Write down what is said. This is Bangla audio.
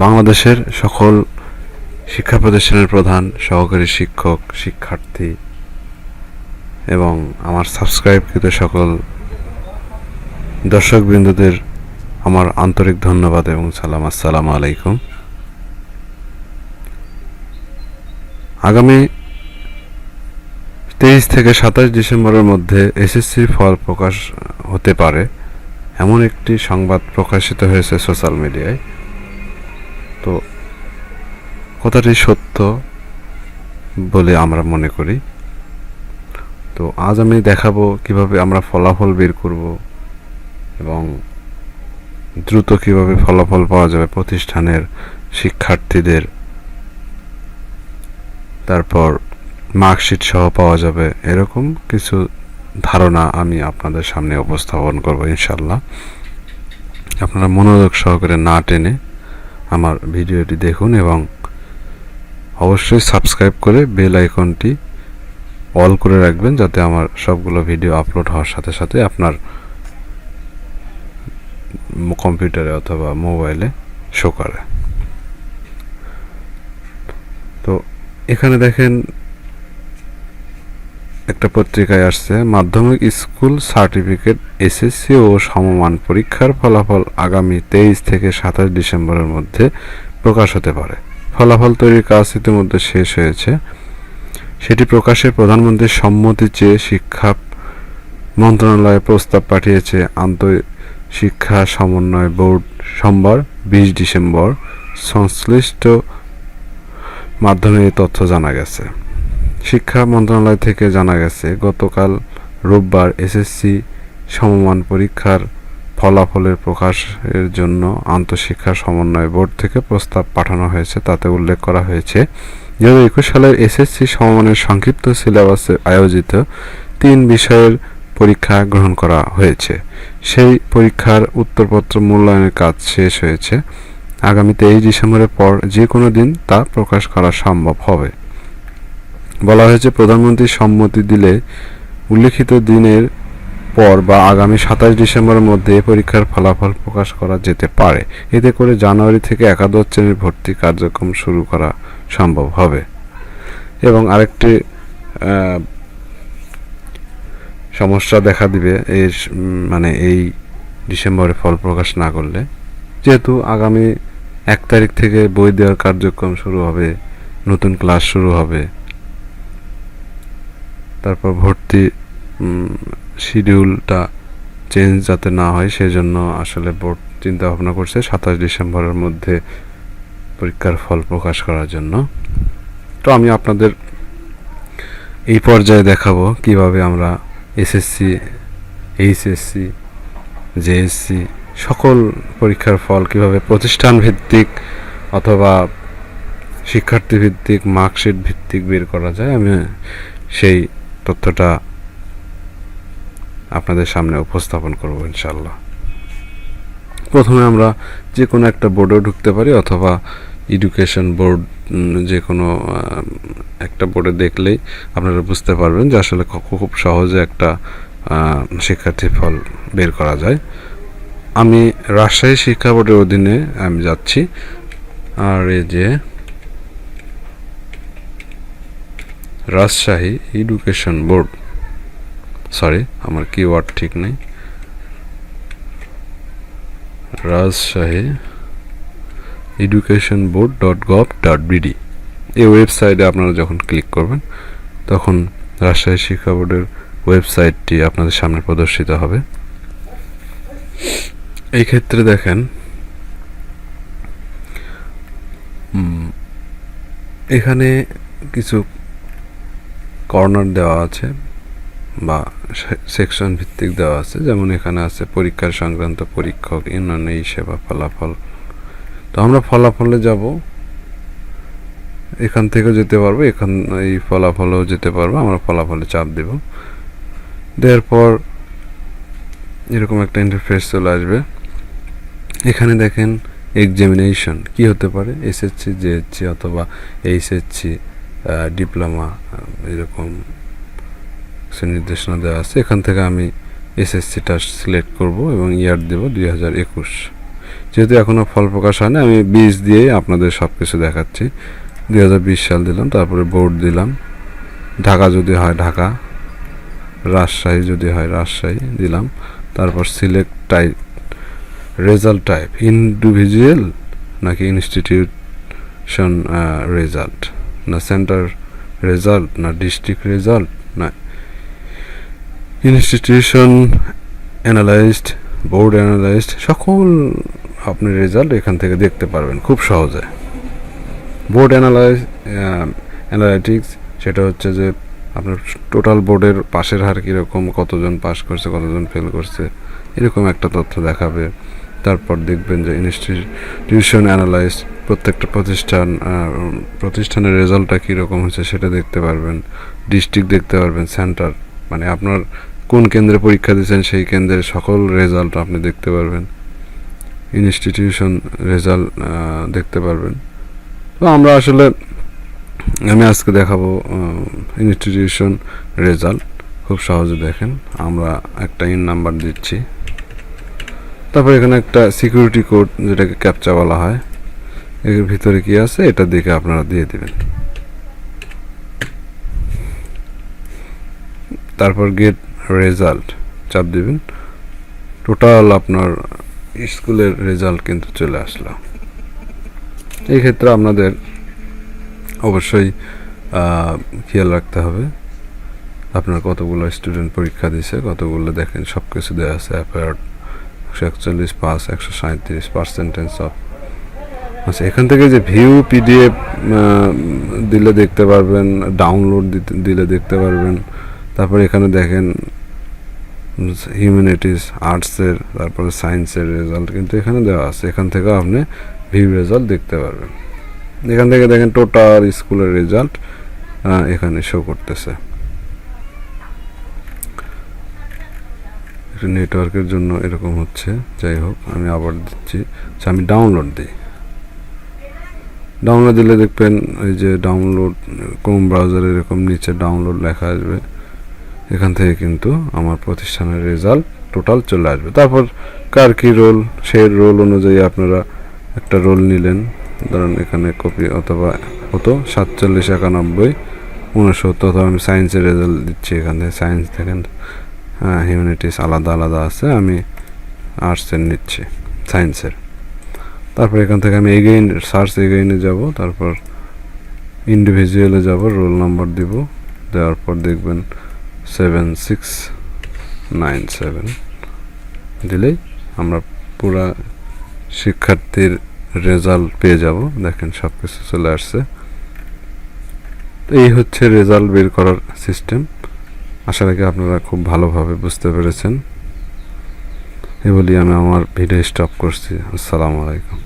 বাংলাদেশের সকল শিক্ষা প্রতিষ্ঠানের প্রধান, সহকারী শিক্ষক, শিক্ষার্থী এবং আমার সাবস্ক্রাইবকৃত সকল দর্শকবৃন্দদের আমার আন্তরিক ধন্যবাদ এবং সালাম। আসসালামু আলাইকুম। আগামী 23 থেকে 27 ডিসেম্বরের মধ্যে এসএসসির ফল প্রকাশ হতে পারে এমন একটি সংবাদ প্রকাশিত হয়েছে সোশ্যাল মিডিয়ায়। তো কথাটি সত্য বলে আমরা মনে করি। তো আজ আমি দেখাবো কিভাবে আমরা ফলাফল বের করব এবং দ্রুত কিভাবে ফলাফল পাওয়া যাবে প্রতিষ্ঠানের শিক্ষার্থীদের, তারপর মার্কশিট সহ পাওয়া যাবে, এরকম কিছু ধারণা আমি আপনাদের সামনে উপস্থাপন করব ইনশাল্লাহ। আপনারা মনোযোগ সহকারে না টেনে আমার ভিডিওটি দেখুন এবং অবশ্যই সাবস্ক্রাইব করে বেল আইকনটি অল করে রাখবেন, যাতে আমার সবগুলো ভিডিও আপলোড হওয়ার সাথে সাথে আপনার কম্পিউটারে অথবা মোবাইলে শো করে। তো এখানে দেখেন একটা পত্রিকায় আসছে, মাধ্যমিক স্কুল সার্টিফিকেট এসএসসি ও সমমান পরীক্ষার ফলাফল আগামী 23 থেকে 27 ডিসেম্বরের মধ্যে প্রকাশ হতে পারে। ফলাফল তৈরির কাজ ইতিমধ্যে শেষ হয়েছে। সেটি প্রকাশে প্রধানমন্ত্রীর সম্মতি চেয়ে শিক্ষা মন্ত্রণালয়ে প্রস্তাব পাঠিয়েছে আন্তঃশিক্ষা সমন্বয় বোর্ড। সোমবার 20 ডিসেম্বর সংশ্লিষ্ট মাধ্যমে এই তথ্য জানা গেছে। শিক্ষা মন্ত্রণালয় থেকে জানা গেছে, গতকাল রোববার এসএসসি সমমান পরীক্ষার ফলাফলের প্রকাশের জন্য আন্তঃশিক্ষা সমন্বয় বোর্ড থেকে প্রস্তাব পাঠানো হয়েছে। তাতে উল্লেখ করা হয়েছে, 2021 সালের এসএসসি সমমানের সংক্ষিপ্ত সিলেবাসে আয়োজিত 3 বিষয়ের পরীক্ষা গ্রহণ করা হয়েছে। সেই পরীক্ষার উত্তরপত্র মূল্যায়নের কাজ শেষ হয়েছে। আগামী 23 ডিসেম্বরের পর যে কোনো দিন তা প্রকাশ করা সম্ভব হবে। বলা হয়েছে, প্রধানমন্ত্রী সম্মতি দিলে উল্লিখিত দিনের পর বা আগামী 27 ডিসেম্বরের মধ্যে পরীক্ষার ফলাফল প্রকাশ করা যেতে পারে। এতে করে জানুয়ারি থেকে একাদশ শ্রেণীর ভর্তি কার্যক্রম শুরু করা সম্ভব হবে। এবং আরেকটি সমস্যা দেখা দিবে এই ডিসেম্বরে ফল প্রকাশ না করলে, যেহেতু আগামী 1 তারিখ থেকে বই দেওয়ার কার্যক্রম শুরু হবে, নতুন ক্লাস শুরু হবে, তারপর ভর্তি শিডিউলটা চেঞ্জ যাতে না হয় সেজন্য আসলে বোর্ড চিন্তা ভাবনা করছে 27 ডিসেম্বরের মধ্যে পরীক্ষার ফল প্রকাশ করার জন্য। তো আমি আপনাদের এই পর্যায়ে দেখাবো কিভাবে আমরা এসএসসি, এইচএসসি, জেএসসি সকল পরীক্ষার ফল কিভাবে প্রতিষ্ঠান ভিত্তিক অথবা শিক্ষার্থী ভিত্তিক, মার্কশিট ভিত্তিক বের করা যায়, আমি সেই তথ্যটা আপনাদের সামনে উপস্থাপন করব ইনশাল্লাহ। প্রথমে আমরা যে কোনো একটা বোর্ডেও ঢুকতে পারি অথবা এডুকেশন বোর্ড, যে কোনো একটা বোর্ডে দেখলেই আপনারা বুঝতে পারবেন যে আসলে খুব সহজে একটা শিক্ষার্থীর ফল বের করা যায়। আমি রাজশাহী শিক্ষা বোর্ডের অধীনে আমি যাচ্ছি, আর এই যে রাজশাহী এডুকেশন বোর্ড, সরি আমার কিওয়ার্ড ঠিক নেই, রাজশাহী এডুকেশন বোর্ড .gov.bd এই ওয়েবসাইটে আপনারা যখন ক্লিক করবেন তখন রাজশাহী শিক্ষা বোর্ডের ওয়েবসাইটটি আপনাদের সামনে প্রদর্শিত হবে। এই ক্ষেত্রে দেখেন এখানে কিছু কর্নার দেওয়া আছে বা সেকশন ভিত্তিক দেওয়া আছে, যেমন এখানে আছে পরীক্ষার সংক্রান্ত, পরীক্ষক, ইউনিয়ন সেবা, ফলাফল। তো আমরা ফলাফলে যাব, এখান থেকেও যেতে পারবো, এই ফলাফলেও যেতে পারবো। আমরা ফলাফলে চাপ দেব, দেওয়ার পর এরকম একটা ইন্টারফেস চলে আসবে। এখানে দেখেন এক্সামিনেশন কি হতে পারে, এসএসসি, জেএসসি অথবা এইচএসসি, ডিপ্লোমা, এরকম নির্দেশনা দেওয়া আছে। এখান থেকে আমি এসএসসিটা সিলেক্ট করব এবং ইয়ার দেব 2021। যেহেতু এখনও ফল প্রকাশ হয়নি, আমি 20 দিয়েই আপনাদের সব কিছু দেখাচ্ছি। 2020 সাল দিলাম, তারপরে বোর্ড দিলাম, ঢাকা যদি হয় ঢাকা, রাজশাহী যদি হয় রাজশাহী দিলাম, তারপর select type, result type individual নাকি ইনস্টিটিউশন রেজাল্ট, না সেন্টার রেজাল্ট, না ডিস্ট্রিক্ট রেজাল্ট, না ইনস্টিটিউশন অ্যানালাইজড, বোর্ড অ্যানালাইজড, সকল আপনি রেজাল্ট এখান থেকে দেখতে পারবেন খুব সহজে। বোর্ড অ্যানালাইটিক্স সেটা হচ্ছে যে আপনার টোটাল বোর্ডের পাশের হার কীরকম, কতজন পাস করছে, কতজন ফেল করছে, এরকম একটা তথ্য দেখাবে। তারপর দেখবেন যে ইনস্টিটিউশন অ্যানালাইজ, প্রত্যেকটা প্রতিষ্ঠানের রেজাল্টটা কীরকম হচ্ছে সেটা দেখতে পারবেন। ডিস্ট্রিক্ট দেখতে পারবেন, সেন্টার মানে আপনার কোন কেন্দ্রে পরীক্ষা দিয়েছেন সেই কেন্দ্রের সকল রেজাল্ট আপনি দেখতে পারবেন। ইনস্টিটিউশন রেজাল্ট দেখতে পারবেন। তো আমরা আসলে আমি আজকে দেখাবো ইনস্টিটিউশন রেজাল্ট, খুব সহজে দেখেন। আমরা একটা ইন নাম্বার দিচ্ছি, তারপর এখানে একটা সিকিউরিটি কোড যেটাকে ক্যাপচা বলা হয়, এর ভিতরে কি আছে এটা দেখে আপনারা দিয়ে দিবেন। তারপর গেট রেজাল্ট চাপ দিবেন, টোটাল আপনার স্কুলের রেজাল্ট কিন্তু চলে আসলো। এই ক্ষেত্রে আপনাদের অবশ্যই খেয়াল রাখতে হবে আপনার কতগুলো স্টুডেন্ট পরীক্ষা দিছে, কতগুলো দেখেন সব কিছু দেওয়া আছে। অ্যাপায়ার্ড 141 পাস, 137 পার্সেন্টেজ অফ। আচ্ছা, এখান থেকে যে ভিউ পিডিএফ দিলে দেখতে পারবেন, ডাউনলোড দিলে দেখতে পারবেন। তারপর এখানে দেখেন হিউম্যানিটিস, আর্টসের, তারপরে সায়েন্সের রেজাল্ট কিন্তু এখানে দেওয়া আছে। এখান থেকে আপনি ভিউ রেজাল্ট দেখতে পারবেন। এখান থেকে দেখেন টোটাল স্কুলের রেজাল্ট এখানে শো করতেছে। নেটওয়ার্কের জন্য এরকম হচ্ছে, যাই হোক আমি আবার দিচ্ছি। আচ্ছা, আমি ডাউনলোড দিই। ডাউনলোড দিলে দেখবেন এই যে ডাউনলোড ক্রোম ব্রাউজারে এরকম নিচে ডাউনলোড লেখা আসবে। এখান থেকে কিন্তু আমার প্রতিষ্ঠানের রেজাল্ট টোটাল চলে আসবে। তারপর কার কী রোল, সেই রোল অনুযায়ী আপনারা একটা রোল নিলেন। ধরুন এখানে কপি অথবা হতো 47, 91, 69, অথবা আমি সায়েন্সের রেজাল্ট দিচ্ছি। এখান থেকে সায়েন্স দেখেন, হিউম্যানিটিস আলাদা আলাদা আছে, আমি আর্টসের নিচ্ছি, সায়েন্সের। তারপর এখান থেকে আমি এগেইন সার্চ এগেইনে যাব, তারপর ইন্ডিভিজুয়ালে যাব, রোল নাম্বার দিব, দেওয়ার পর দেখবেন 7697 দিলেই আমরা পুরা শিক্ষার্থীর রেজাল্ট পেয়ে যাব। দেখেন সব কিছু চলে আসছে। এই হচ্ছে রেজাল্ট বের করার সিস্টেম। আশা রাখি আপনারা খুব ভালোভাবে বুঝতে পেরেছেন। এ বলি আমি আমার ভিডিও স্টপ করছি। আসসালামু আলাইকুম।